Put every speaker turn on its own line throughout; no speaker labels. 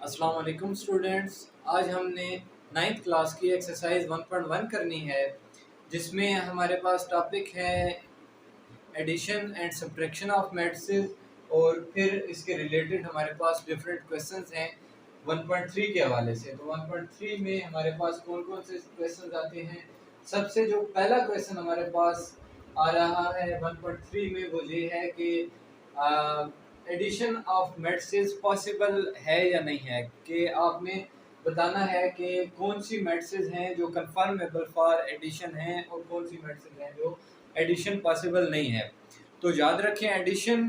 अस्सलाम वालेकुम स्टूडेंट्स। आज हमने नाइन्थ क्लास की एक्सरसाइज 1.1 करनी है, जिसमें हमारे पास टॉपिक है addition and subtraction of matrices और फिर इसके रिलेटेड हमारे पास डिफरेंट क्वेश्चंस हैं 1.3 के हवाले से। तो 1.3 में हमारे पास कौन कौन से क्वेश्चंस आते हैं। सबसे जो पहला क्वेश्चन हमारे पास आ रहा है 1.3 में वो ये है कि एडिशन ऑफ मैट्रिसेस पॉसिबल है या नहीं है, कि आपने बताना है कि कौन सी मैट्रिसेस हैं जो कंफर्मेबल फॉर एडिशन हैं और कौन सी मैट्रिसेस हैं जो एडिशन पॉसिबल नहीं है। तो याद रखें, एडिशन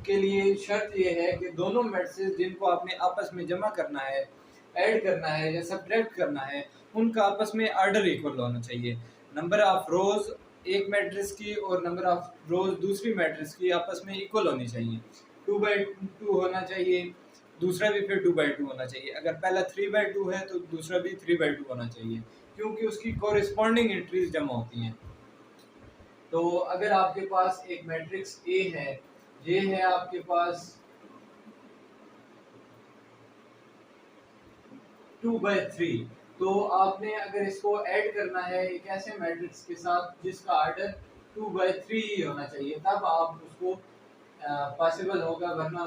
के लिए शर्त यह है कि दोनों मैट्रिसेस जिनको आपने आपस में जमा करना है, ऐड करना है या सब्ट्रैक्ट करना है, उनका आपस में ऑर्डर इक्वल होना चाहिए। नंबर ऑफ रोज एक मैट्रिक्स की और नंबर ऑफ रोज दूसरी मैट्रिक्स की आपस में इक्वल होनी चाहिए। 2/2 होना चाहिए, दूसरा भी फिर 2/2 होना चाहिए। अगर पहला 3/2 है तो दूसरा भी 3/2 होना चाहिए, क्योंकि उसकी कोरिस्पॉन्डिंग एंट्रीज जमा होती हैं। तो अगर आपके पास एक मैट्रिक्स ए है, ये है आपके पास 2/3, तो आपने अगर इसको ऐड करना है एक ऐसे मैट्रिक्स के साथ जिसका ऑर्डर 2/3 ही होना चाहिए, तब आप उसको पॉसिबल होगा, वरना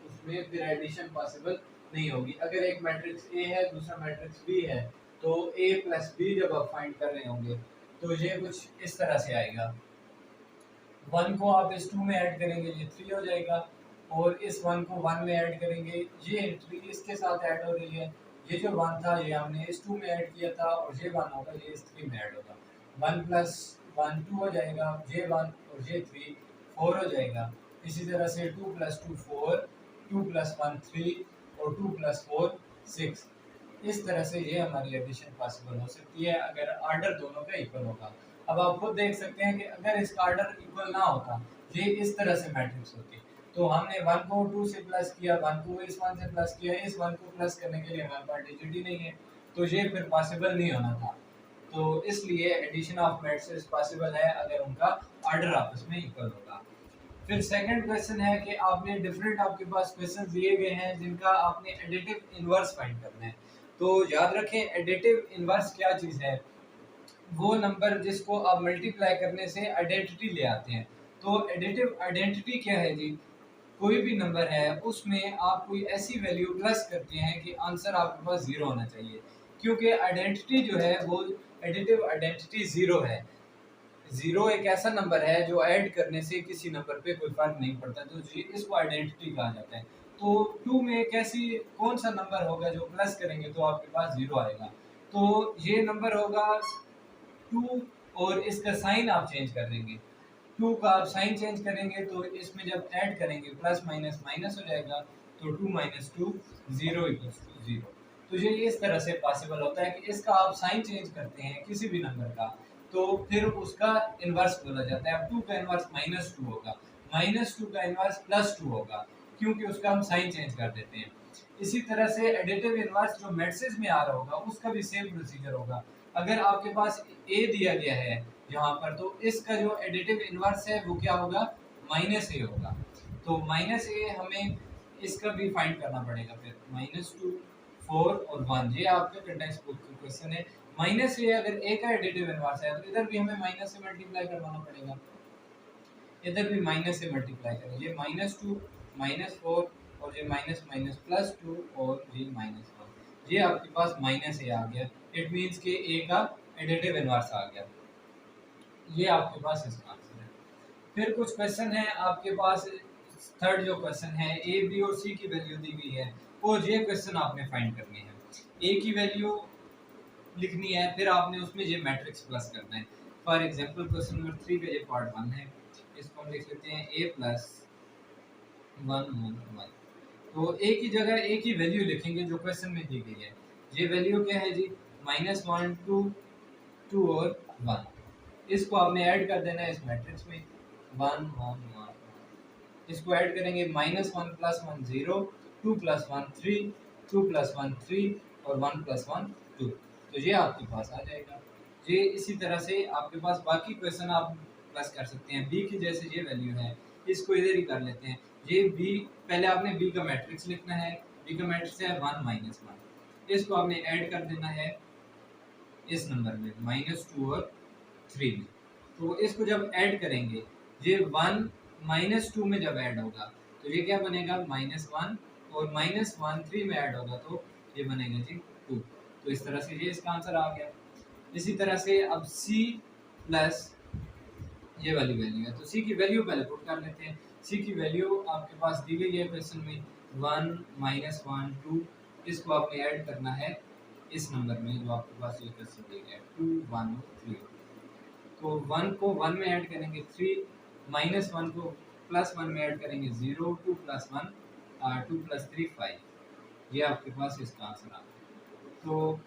उसमें फिर एडिशन पॉसिबल नहीं होगी। अगर एक मैट्रिक्स ए है, दूसरा मैट्रिक्स बी है, तो ए प्लस बी जब आप फाइंड कर रहे होंगे तो ये कुछ इस तरह से आएगा। 1 को आप इस 2 में ऐड करेंगे, ये 3 हो जाएगा, और इस 1 को 1 में ऐड करेंगे, ये एंट्री इसके साथ ऐड हो रही है। ये जो 1 था ये हमने इस 2 में ऐड किया था, और ये 1 होगा, ये इस 3 में ऐड होगा। 1 + 1 2 हो जाएगा, ये 1 और ये 3 4 हो जाएगा। इसी तरह से 2 + 2 4, 2 + 1 3 और 2 + 4 6। इस तरह से ये हमारी एडिशन पॉसिबल हो सकती है अगर ऑर्डर दोनों का इक्वल होगा। अब आप खुद देख सकते हैं कि अगर इसका ऑर्डर इक्वल ना होता, ये इस तरह से मैट्रिक्स होती, तो हमने 1 को 2 से प्लस किया, 1 को इस 1 से प्लस किया, इस 1 को प्लस करने के लिए हमारे पास डिजिट ही नहीं है, तो ये फिर पॉसिबल नहीं होना था। तो इसलिए एडिशन ऑफ मैट्रिसेस पॉसिबल है अगर उनका ऑर्डर आपस में इक्वल होगा। फिर सेकंड क्वेश्चन है कि आपने डिफरेंट आपके पास क्वेश्चन दिए गए हैं जिनका आपने एडिटिव इनवर्स फाइंड करना है। तो याद रखें, एडिटिव इनवर्स क्या चीज़ है? वो नंबर जिसको आप मल्टीप्लाई करने से आइडेंटिटी ले आते हैं। तो एडिटिव आइडेंटिटी क्या है जी? कोई भी नंबर है उसमें आप कोई ऐसी वैल्यू प्लस करते हैं कि आंसर आपके पास 0 होना चाहिए, क्योंकि आइडेंटिटी जो है वो एडिटिव आइडेंटिटी 0 है। 0 एक ऐसा नंबर है जो ऐड करने से किसी नंबर पे कोई फर्क नहीं पड़ता, तो इसको आइडेंटिटी कहा जाता है। तो 2 में कौन सा नंबर होगा जो प्लस करेंगे तो आपके पास 0 आएगा? तो ये नंबर होगा 2, और इसका साइन आप चेंज कर देंगे। 2 का आप साइन चेंज करेंगे तो इसमें जब ऐड करेंगे प्लस माइनस माइनस हो जाएगा, तो 2 - 2 0 = 0। तो ये इस तरह से पॉसिबल होता है कि इसका आप साइन चेंज करते हैं किसी भी नंबर का, तो फिर उसका इन्वर्स बोला जाता है। अब 2 का इन्वर्स -2 होगा, -2 का इन्वर्स +2 होगा, क्योंकि उसका हम साइन चेंज कर देते हैं। इसी तरह से एडिटिव इन्वर्स जो मैट्रिसेस में आ रहा होगा उसका भी सेम प्रोसीजर होगा। अगर आपके पास ए दिया गया है यहाँ पर, तो इसका जो एडिटिव इन्वर्स है वो क्या होगा? -a होगा। तो -a हमें इसका भी फाइंड करना पड़ेगा। फिर -2 4 और 1, ये आपके टेक्स्ट बुक का क्वेश्चन है। -a अगर a का एडिटिव इन्वर्स है तो इधर भी हमें माइनस से मल्टीप्लाई करवाना पड़ेगा, इधर भी माइनस से मल्टीप्लाई करें। ये -2 -4 और ये माइनस माइनस +2 और ये -1, ये आपके पास -a आ गया। इट मीन्स कि a का एडिटिव इन्वर्स आ गया। ये आपके पास इसका आंसर है। फिर कुछ क्वेश्चन है आपके पास। थर्ड जो क्वेश्चन है, ए बी और सी की वैल्यू दी गई है और ये क्वेश्चन आपने फाइंड करनी है। ए की वैल्यू लिखनी है, फिर आपने उसमें ये मैट्रिक्स प्लस करना है। फॉर एग्जांपल क्वेश्चन नंबर 3 का ये पार्ट 1 है, इसको हम लिख लेते हैं a + 1 1 1। तो ए की जगह ए की वैल्यू लिखेंगे जो क्वेश्चन में दी गई है। ये वैल्यू क्या है जी? -1 2 2 और 1। इसको आपने ऐड कर देना है इस मैट्रिक्स में, 1 1 1। इसको ऐड करेंगे, -1 + 1 0, 2 + 1 3, 2 + 1 3 और 1 + 1 2। तो ये आपके पास आ जाएगा। ये इसी तरह से आपके पास बाकी क्वेश्चन आप प्लस कर सकते हैं। बी की जैसे ये वैल्यू है, इसको इधर ही कर लेते हैं। ये बी, पहले आपने बी का मैट्रिक्स लिखना है, बी का मैट्रिक्स है 1 -1। इसको आपने ऐड कर देना है इस नंबर में -2 और 3 में। तो इसको जब ऐड करेंगे, ये 1 -2 में जब ऐड होगा तो ये क्या बनेगा -1, और -1 3 में ऐड होगा तो ये बनेगा जी 2। तो इस तरह से ये इसका आंसर आ गया। इसी तरह से अब c प्लस ये वाली वैल्यू है, तो c की वैल्यू पहले पुट कर लेते हैं। c की वैल्यू आपके पास दी गई है क्वेश्चन में 1 -1 2। इसको आपने ऐड करना है इस नंबर में जो आपके पास ये क्वेश्चन दिया गया है 2 1 3। तो 1 को 1 में ऐड करेंगे 3, -1 को +1 में ऐड करेंगे 0, 2 + 1 2 + 3 5। ये आपके पास इसका आंसर आ गया। तो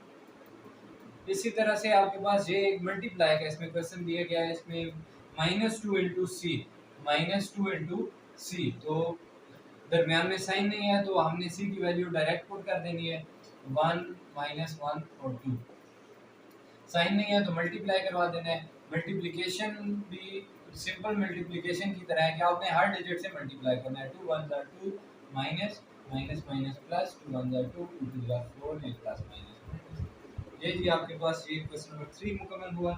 इसी तरह से आपके पास ये एक मल्टीप्लाई का इसमें क्वेश्चन दिया गया है, इसमें -2 × c, -2 × c। तो दरमियान में साइन नहीं है तो हमने c की वैल्यू डायरेक्ट पुट कर देनी है 1 -1 और 2। साइन नहीं है तो मल्टीप्लाई करवा देना है। मल्टीप्लिकेशन भी सिंपल मल्टीप्लिकेशन की तरह है कि आपने हर डिजिट से मल्टीप्लाई करना है। 2 1 2 माइनस माइनस माइनस प्लस, 2 1 2 2 2 4 ये प्लस माइनस। ये जी आपके पास ये क्वेश्चन नंबर 3 मुकम्मल हुआ।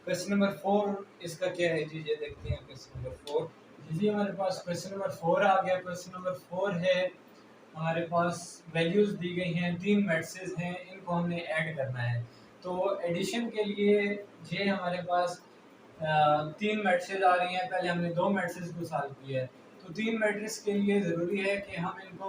क्वेश्चन नंबर 4 इसका क्या है जी, ये देखते हैं। क्वेश्चन नंबर 4 जी हमारे पास क्वेश्चन नंबर 4 आ गया। क्वेश्चन नंबर 4 है हमारे पास वैल्यूज दी गई हैं, 3 मैट्रिसेस हैं, इनको हमने ऐड करना है। तो एडिशन के लिए ये हमारे पास 3 मैट्रिसेस आ रही हैं। पहले हमने 2 मैट्रिसेस को सॉल्व किया है, तो 3 मैट्रिक्स के लिए ज़रूरी है कि हम इनको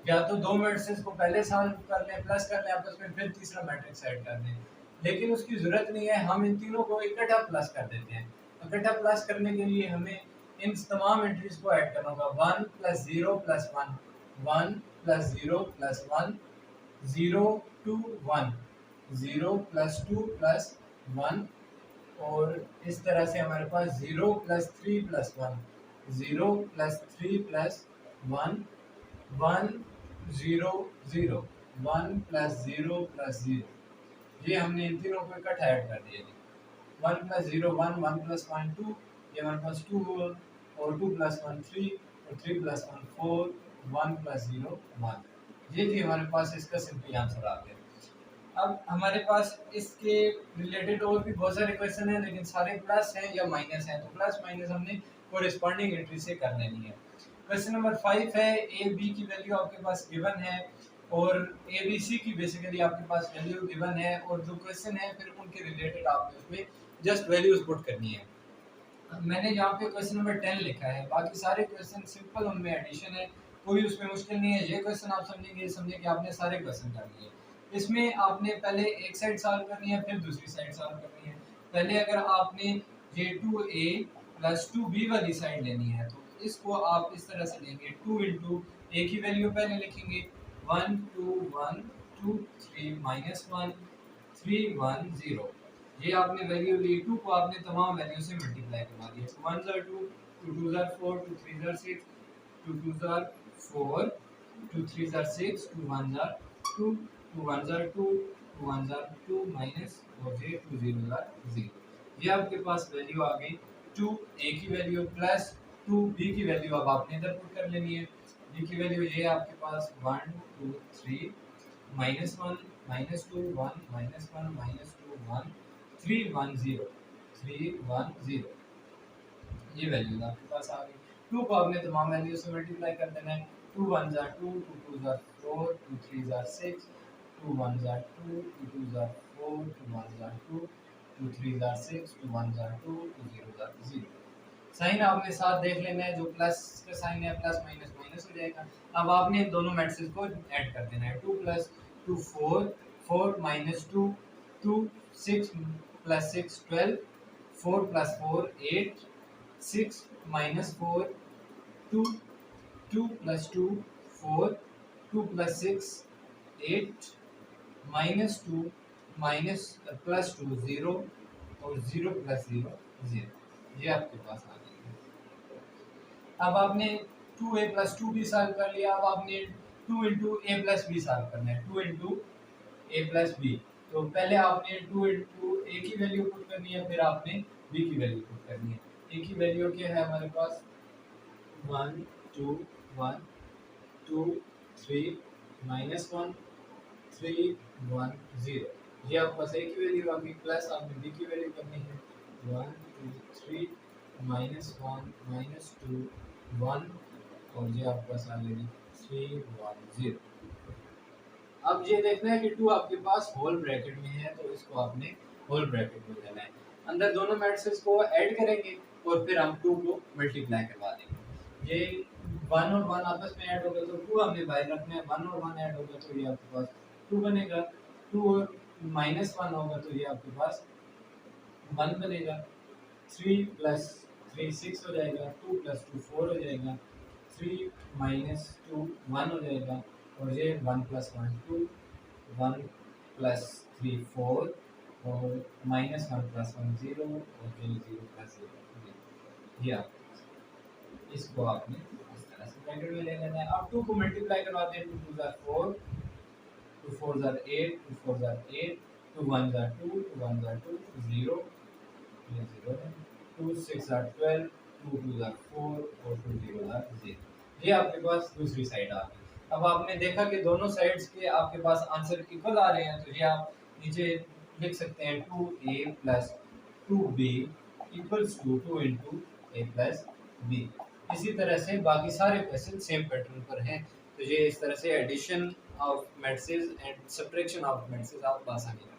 या तो 2 मैट्रिसेस को पहले सॉल्व कर लें, प्लस कर लें आपस में, फिर तीसरा मैट्रिक्स ऐड कर दें। लेकिन उसकी ज़रूरत नहीं है, हम इन तीनों को इकट्ठा प्लस कर देते हैं। इकट्ठा प्लस करने के लिए हमें इन तमाम एंट्रीज को ऐड करना होगा। 1 + 0 + 1, 1 + 0 + 1, 0 2 1, 0 + 2 + 1, और इस तरह से हमारे पास 0 + 3 + 1, 0 + 3 + 1, 1 0 0, 1 + 0 + 0। ये हमने इन तीनों को इकट्ठा ऐड कर दिया। 1 + 0 1, 1 + 1 2, ये हमारे पास 2 हुआ, और 2 + 1 3, और 3 + 1 4, 1 + 0 1। ये भी हमारे पास इसका सिंपल आंसर आ गया। अब हमारे पास इसके रिलेटेड और भी बहुत सारे क्वेश्चन हैं, लेकिन सारे प्लस हैं या माइनस हैं, तो प्लस माइनस हमने कोरिस्पॉन्डिंग एंट्री से कर लेनी है। क्वेश्चन नंबर 5 है, ए बी की वैल्यू आपके पास गिवन है और ए बी सी की बेसिकली आपके पास वैल्यू गिवन है, और जो क्वेश्चन है फिर उनके रिलेटेड आपने उसमें जस्ट वैल्यूज पुट करनी है। मैंने यहाँ पे क्वेश्चन नंबर 10 लिखा है, बाकी सारे क्वेश्चन सिंपल, उनमें एडिशन है, कोई उसमें मुश्किल नहीं है। ये क्वेश्चन आप समझेंगे, समझे कि आपने सारे क्वेश्चन कर लिए। इसमें आपने पहले एक साइड सॉल्व करनी है, फिर दूसरी साइड सॉल्व करनी है। पहले अगर आपने ये 2a + 2b वाली साइड लेनी है तो इसको आप इस तरह से लेंगे, 2 × a की वैल्यू पहले लिखेंगे 1 2 1 2 3 -1 3 1 0। ये आपने वैल्यू ली, 2 को आपने तमाम वैल्यू से मल्टीप्लाई करवा दिया। 2 1 2, 2 2 4, 2 3 6, 2 2 4, 2 3 6, 2 1 2, 2 1 2, 2 1 2 माइनस, और ये 2 0 0। ये आपके पास वैल्यू आ गई 2 a की वैल्यू प्लस 2 b की वैल्यू अब आपने इधर पुट कर लेनी है। b की वैल्यू ये आपके पास 1 2 3 -1 -2 1 -1 -2 1 3 1 0 3 1 0। ये वैल्यू आपके पास आ गई। 2 को आपने तमाम वैल्यू से मल्टीप्लाई कर देना है। 2 1 2, 2 2 4, 2 3 6, 2 1 2, 2 2 4, 2 1 2, 2 3 6, 2 1 2, 2 0 0। साइन आपने साथ देख लेना है, जो प्लस का साइन है प्लस माइनस माइनस हो जाएगा। अब आपने दोनों मैट्रिक्स को ऐड कर देना है। 2 + 2 4, 4 - 2 2, 6 + 6 12, 4 + 4 8, 6 - 4 2, 2 + 2 4, 2 + 6 8, -2 +2 0, और 0 + 0 0। ये आपके पास आ गया। अब आपने 2a + 2b सॉल्व कर लिया। अब आपने 2 × a + b सॉल्व करना है, 2 × a + b। तो पहले आपने 2 × a की वैल्यू पुट करनी है, फिर आपने b की वैल्यू पुट करनी है। a की वैल्यू क्या है हमारे पास 1 2 1 2 3 -1 3 1 0। ये आपके पास ए की वैल्यू आ गई, प्लस आपने बी की वैल्यू करनी है 1 2 3 -1 -2 1, और ये आपके पास आ गई 3 1 0। अब ये देखना है कि 2 आपके पास होल ब्रैकेट में है, तो इसको आपने होल ब्रैकेट में लेना है। अंदर दोनों मैट्रिसेस को ऐड करेंगे और फिर हम 2 को मल्टीप्लाई करवा देंगे। ये 1 और 1 आपस में ऐड होगा तो 2 हमने बाहर रखना है, 1 और 1 ऐड होगा तो ये आपके पास 2 बनेगा, 2 और -1 होगा तो ये आपके पास 1 बनेगा, 3 प्लस 3 6 हो जाएगा, 2 प्लस 2 4 हो जाएगा, 3 -2 1 हो जाएगा, और ये 1 प्लस 1 2, 1 प्लस 3 4, और -1 प्लस 1 0, और ये 0 प्लस 0 ये आपके पास। इसको आपने इस तरह से ब्रैकेट में ले लेना है। अब 2 को मल्टीप्लाई करवाते हैं, 2 2 ज़ा 4, 2 4 ज़ा 8, 2 4 ज़ा 8, 2 1 ज़ा 2, 2 1 ज़ा 2 0, ये 0 है, 2 6 ज़ा 12, 2 2 ज़ा 4, और 2 0 ज़ा 0। ये आपके पास दूसरी साइड आ गई। अब आपने देखा कि दोनों साइड्स के आपके पास आंसर इक्वल आ रहे हैं, तो ये आप नीचे लिख सकते हैं 2a plus 2b equals to 2 into A plus B. इसी तरह से बाकी सारे क्वेश्चन सेम पैटर्न पर हैं, तो ये इस तरह से addition of matrices and subtraction of matrices आप आसानी